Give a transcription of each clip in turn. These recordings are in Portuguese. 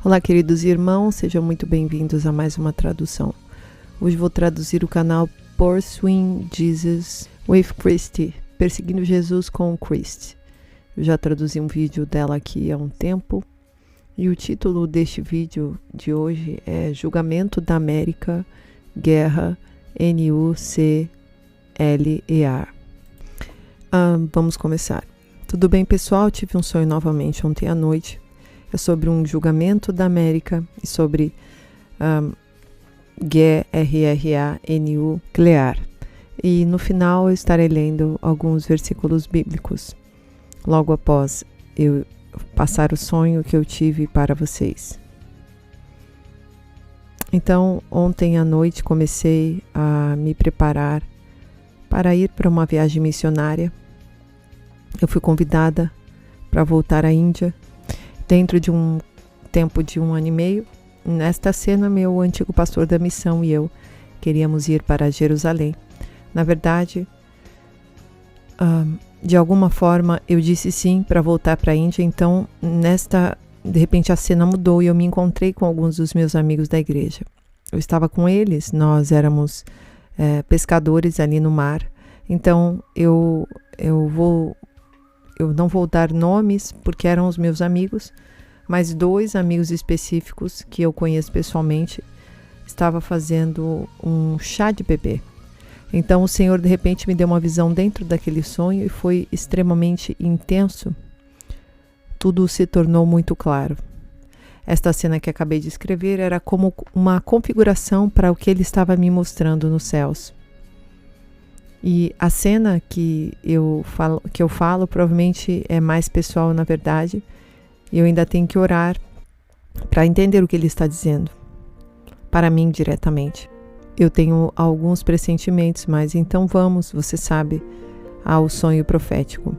Olá, queridos irmãos, sejam muito bem-vindos a mais uma tradução. Hoje vou traduzir o canal Pursuing Jesus with Christ, Perseguindo Jesus com Christ. Eu já traduzi um vídeo dela aqui há um tempo e o título deste vídeo de hoje é Julgamento da América, Guerra, Nuclear. Vamos começar. Tudo bem, pessoal? Tive um sonho novamente ontem à noite. É sobre um julgamento da América e sobre guerra, nuclear. E no final eu estarei lendo alguns versículos bíblicos, logo após eu passar o sonho que eu tive para vocês. Então, ontem à noite comecei a me preparar para ir para uma viagem missionária. Eu fui convidada para voltar à Índia dentro de um tempo de 1 ano e meio. Nesta cena, meu antigo pastor da missão e eu queríamos ir para Jerusalém. Na verdade, de alguma forma, eu disse sim para voltar para a Índia. Então, de repente, a cena mudou e eu me encontrei com alguns dos meus amigos da igreja. Eu estava com eles, nós éramos pescadores ali no mar. Então, eu não vou dar nomes porque eram os meus amigos, mas 2 amigos específicos que eu conheço pessoalmente estavam fazendo um chá de bebê. Então o Senhor de repente me deu uma visão dentro daquele sonho e foi extremamente intenso. Tudo se tornou muito claro. Esta cena que acabei de escrever era como uma configuração para o que ele estava me mostrando nos céus. E a cena que eu falo provavelmente é mais pessoal, na verdade. E eu ainda tenho que orar para entender o que ele está dizendo, para mim diretamente. Eu tenho alguns pressentimentos, mas então vamos, você sabe, ao sonho profético.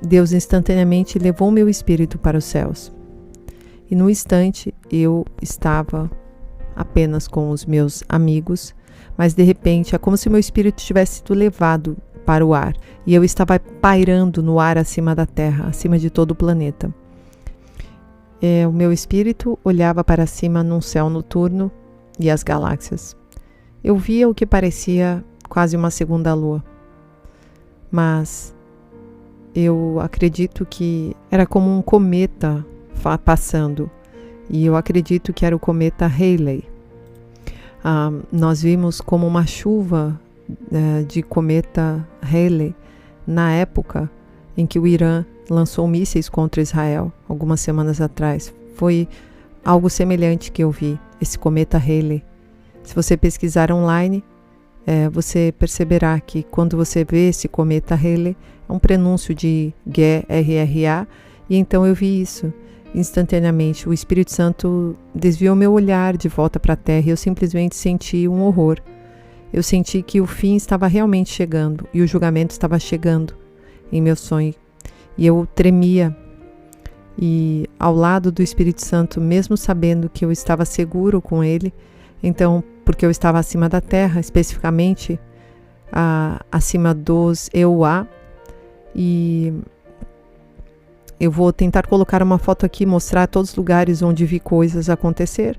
Deus instantaneamente levou meu espírito para os céus. E no instante eu estava apenas com os meus amigos, mas de repente é como se meu espírito tivesse sido levado para o ar e eu estava pairando no ar acima da terra, acima de todo o planeta. O meu espírito olhava para cima num céu noturno e as galáxias. Eu via o que parecia quase uma segunda lua, mas eu acredito que era como um cometa passando e eu acredito que era o cometa Halley. Nós vimos como uma chuva de cometa Halley na época em que o Irã lançou mísseis contra Israel, algumas semanas atrás. Foi algo semelhante que eu vi, esse cometa Halley. Se você pesquisar online, você perceberá que quando você vê esse cometa Halley, é um prenúncio de guerra, e então eu vi isso. Instantaneamente, o Espírito Santo desviou meu olhar de volta para a terra e eu simplesmente senti um horror. Eu senti que o fim estava realmente chegando e o julgamento estava chegando em meu sonho. E eu tremia. E ao lado do Espírito Santo, mesmo sabendo que eu estava seguro com ele, então, porque eu estava acima da terra, especificamente acima dos EUA, e eu vou tentar colocar uma foto aqui, mostrar todos os lugares onde vi coisas acontecer,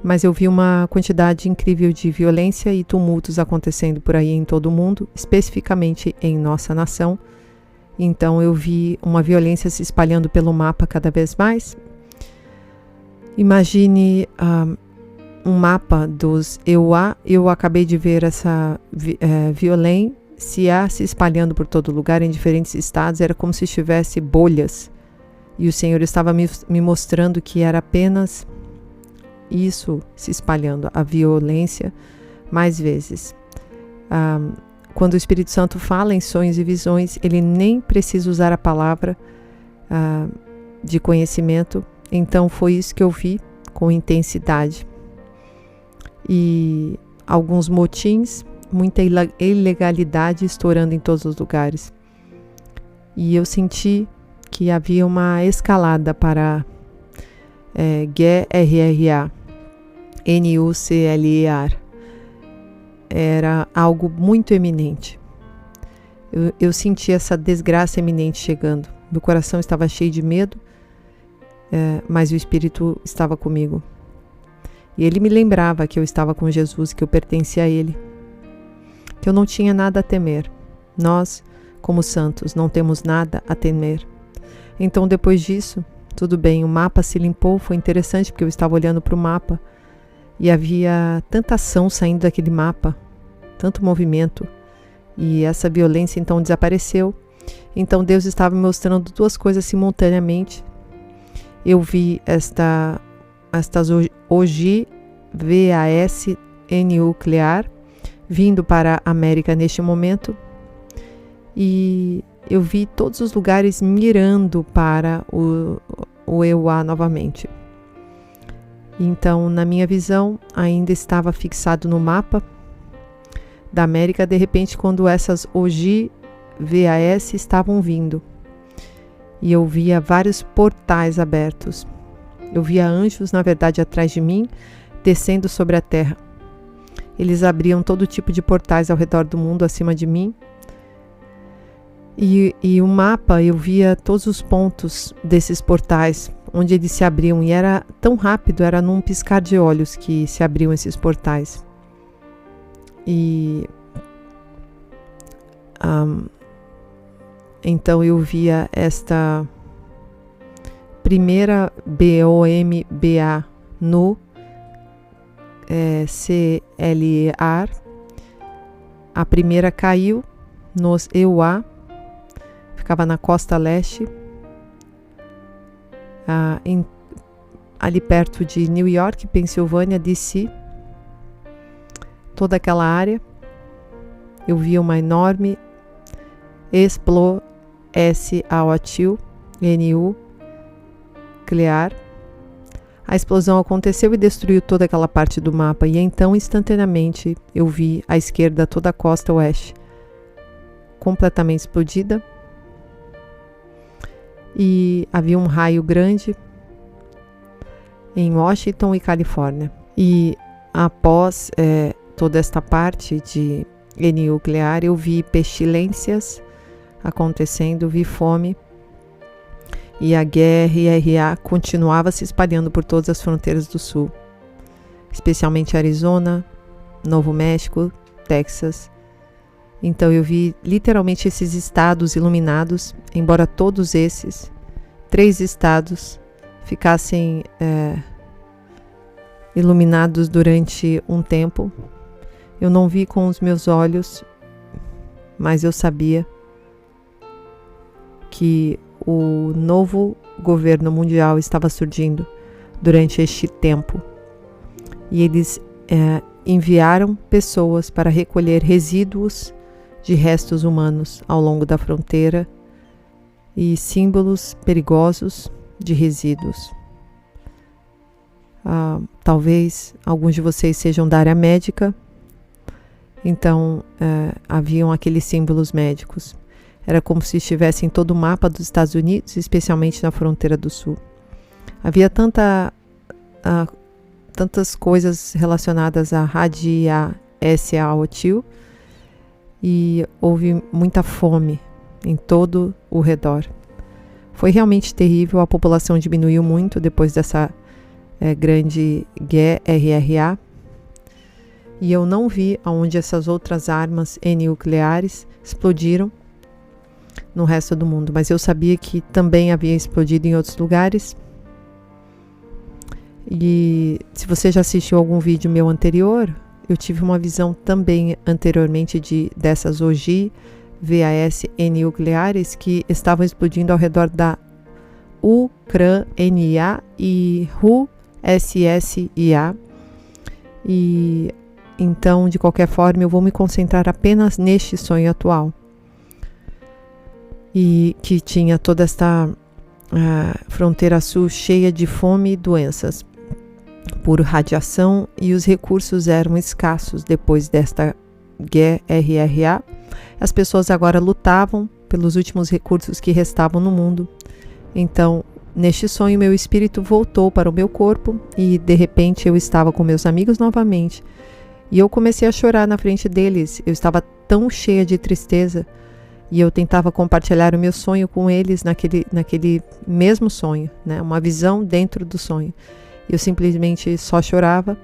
mas eu vi uma quantidade incrível de violência e tumultos acontecendo por aí em todo o mundo, especificamente em nossa nação. Então eu vi uma violência se espalhando pelo mapa cada vez mais. Imagine um mapa dos EUA, eu acabei de ver essa violência se espalhando por todo lugar, em diferentes estados, era como se estivesse bolhas. E o Senhor estava me mostrando que era apenas isso se espalhando, a violência, mais vezes. Quando o Espírito Santo fala em sonhos e visões, ele nem precisa usar a palavra de conhecimento. Então foi isso que eu vi com intensidade. E alguns motins, muita ilegalidade estourando em todos os lugares. E eu senti que havia uma escalada para guerra, nuclear. Era algo muito eminente. Eu senti essa desgraça eminente chegando. Meu coração estava cheio de medo mas o Espírito estava comigo. E ele me lembrava que eu estava com Jesus, que eu pertencia a Ele, que eu não tinha nada a temer. Nós, como santos, não temos nada a temer. Então, depois disso, tudo bem, o mapa se limpou, foi interessante porque eu estava olhando para o mapa e havia tanta ação saindo daquele mapa, tanto movimento, e essa violência então desapareceu. Então Deus estava me mostrando duas coisas simultaneamente. Eu vi estas OGVAS nuclear vindo para a América neste momento, e eu vi todos os lugares mirando para o EUA novamente. Então, na minha visão, ainda estava fixado no mapa da América, de repente, quando essas OGVAS estavam vindo. E eu via vários portais abertos. Eu via anjos, na verdade, atrás de mim, descendo sobre a terra. Eles abriam todo tipo de portais ao redor do mundo, acima de mim. E o mapa, eu via todos os pontos desses portais, onde eles se abriam. E era tão rápido, era num piscar de olhos que se abriam esses portais. Então eu via esta primeira BOMBA no CLEAR. A primeira caiu nos EUA, ficava na costa leste, ali perto de New York, Pensilvânia, DC. Toda aquela área, eu via uma enorme explosão nuclear. A explosão aconteceu e destruiu toda aquela parte do mapa, e então instantaneamente eu vi à esquerda toda a costa oeste completamente explodida, e havia um raio grande em Washington e Califórnia. E após toda esta parte de nuclear, eu vi pestilências acontecendo, vi fome, e a guerra continuava se espalhando por todas as fronteiras do sul, especialmente Arizona, Novo México, Texas. Então eu vi literalmente esses estados iluminados, embora todos esses 3 estados ficassem iluminados durante um tempo. Eu não vi com os meus olhos, mas eu sabia que o novo governo mundial estava surgindo durante este tempo. E eles enviaram pessoas para recolher resíduos de restos humanos ao longo da fronteira e símbolos perigosos de resíduos. Talvez alguns de vocês sejam da área médica, então haviam aqueles símbolos médicos. Era como se estivesse em todo o mapa dos Estados Unidos, especialmente na fronteira do sul. Havia tantas coisas relacionadas à radiação, e houve muita fome em todo o redor. Foi realmente terrível, a população diminuiu muito depois dessa grande guerra, e eu não vi aonde essas outras armas nucleares explodiram no resto do mundo, mas eu sabia que também havia explodido em outros lugares. E se você já assistiu algum vídeo meu anterior, eu tive uma visão também anteriormente dessas OGVAS nucleares que estavam explodindo ao redor da Ucrânia e RUSSIA. E então, de qualquer forma, eu vou me concentrar apenas neste sonho atual, e que tinha toda esta fronteira sul cheia de fome e doenças por radiação, e os recursos eram escassos depois desta guerra. As pessoas agora lutavam pelos últimos recursos que restavam no mundo. Então, neste sonho, meu espírito voltou para o meu corpo, e de repente eu estava com meus amigos novamente, e eu comecei a chorar na frente deles. Eu estava tão cheia de tristeza. E eu tentava compartilhar o meu sonho com eles naquele mesmo sonho, né? Uma visão dentro do sonho. Eu simplesmente só chorava.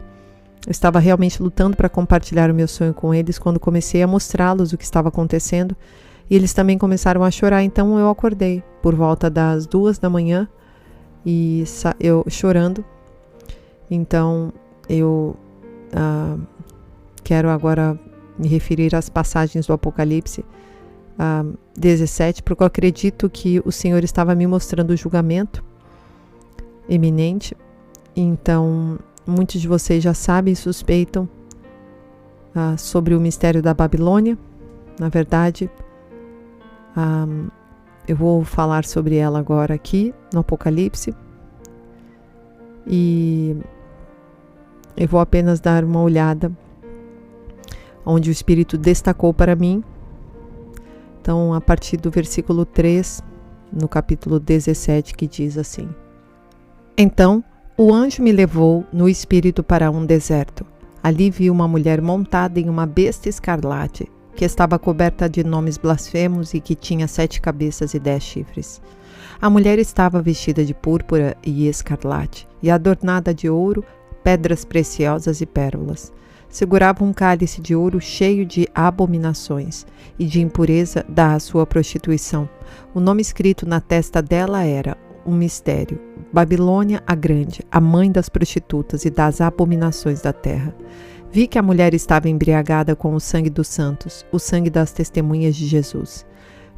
Eu estava realmente lutando para compartilhar o meu sonho com eles quando comecei a mostrá-los o que estava acontecendo. E eles também começaram a chorar. Então eu acordei por volta das 2 da manhã e eu chorando. Então eu quero agora me referir às passagens do Apocalipse 17, porque eu acredito que o Senhor estava me mostrando o julgamento iminente. Então, muitos de vocês já sabem e suspeitam sobre o mistério da Babilônia. Na verdade, eu vou falar sobre ela agora aqui no Apocalipse. E eu vou apenas dar uma olhada onde o Espírito destacou para mim. Então, a partir do versículo 3, no capítulo 17, que diz assim: Então, o anjo me levou no espírito para um deserto. Ali vi uma mulher montada em uma besta escarlate, que estava coberta de nomes blasfemos e que tinha 7 cabeças e 10 chifres. A mulher estava vestida de púrpura e escarlate, e adornada de ouro, pedras preciosas e pérolas. Segurava um cálice de ouro cheio de abominações e de impureza da sua prostituição. O nome escrito na testa dela era um mistério: Babilônia a Grande, a mãe das prostitutas e das abominações da terra. Vi que a mulher estava embriagada com o sangue dos santos, o sangue das testemunhas de Jesus.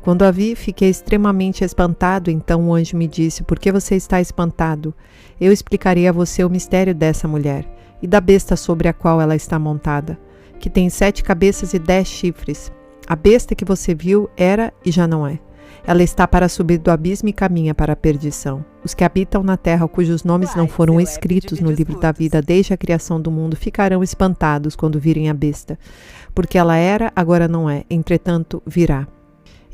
Quando a vi, fiquei extremamente espantado. Então o anjo me disse: Por que você está espantado? Eu explicarei a você o mistério dessa mulher e da besta sobre a qual ela está montada, que tem 7 cabeças e 10 chifres. A besta que você viu era e já não é. Ela está para subir do abismo e caminha para a perdição. Os que habitam na terra, cujos nomes não foram escritos no livro da vida desde a criação do mundo, ficarão espantados quando virem a besta, porque ela era, agora não é, entretanto virá.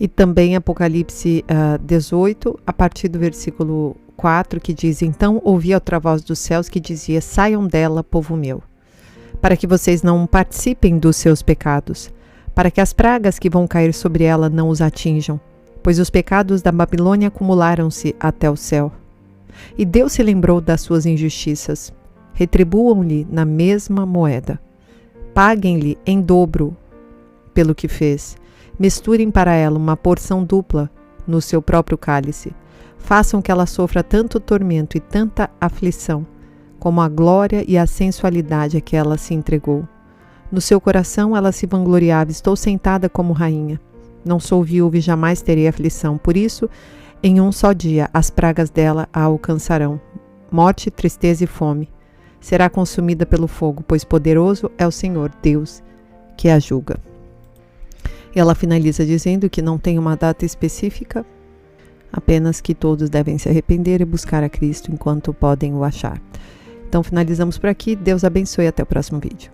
E também Apocalipse 18, a partir do versículo 4, que diz: Então ouvi outra voz dos céus que dizia: Saiam dela, povo meu, para que vocês não participem dos seus pecados, para que as pragas que vão cair sobre ela não os atinjam, pois os pecados da Babilônia acumularam-se até o céu. E Deus se lembrou das suas injustiças. Retribuam-lhe na mesma moeda. Paguem-lhe em dobro pelo que fez. Misturem para ela uma porção dupla no seu próprio cálice. Façam que ela sofra tanto tormento e tanta aflição, como a glória e a sensualidade a que ela se entregou. No seu coração ela se vangloriava: Estou sentada como rainha. Não sou viúva e jamais terei aflição. Por isso, em um só dia, as pragas dela a alcançarão: morte, tristeza e fome. Será consumida pelo fogo, pois poderoso é o Senhor, Deus, que a julga. E ela finaliza dizendo que não tem uma data específica, apenas que todos devem se arrepender e buscar a Cristo enquanto podem o achar. Então finalizamos por aqui. Deus abençoe e até o próximo vídeo.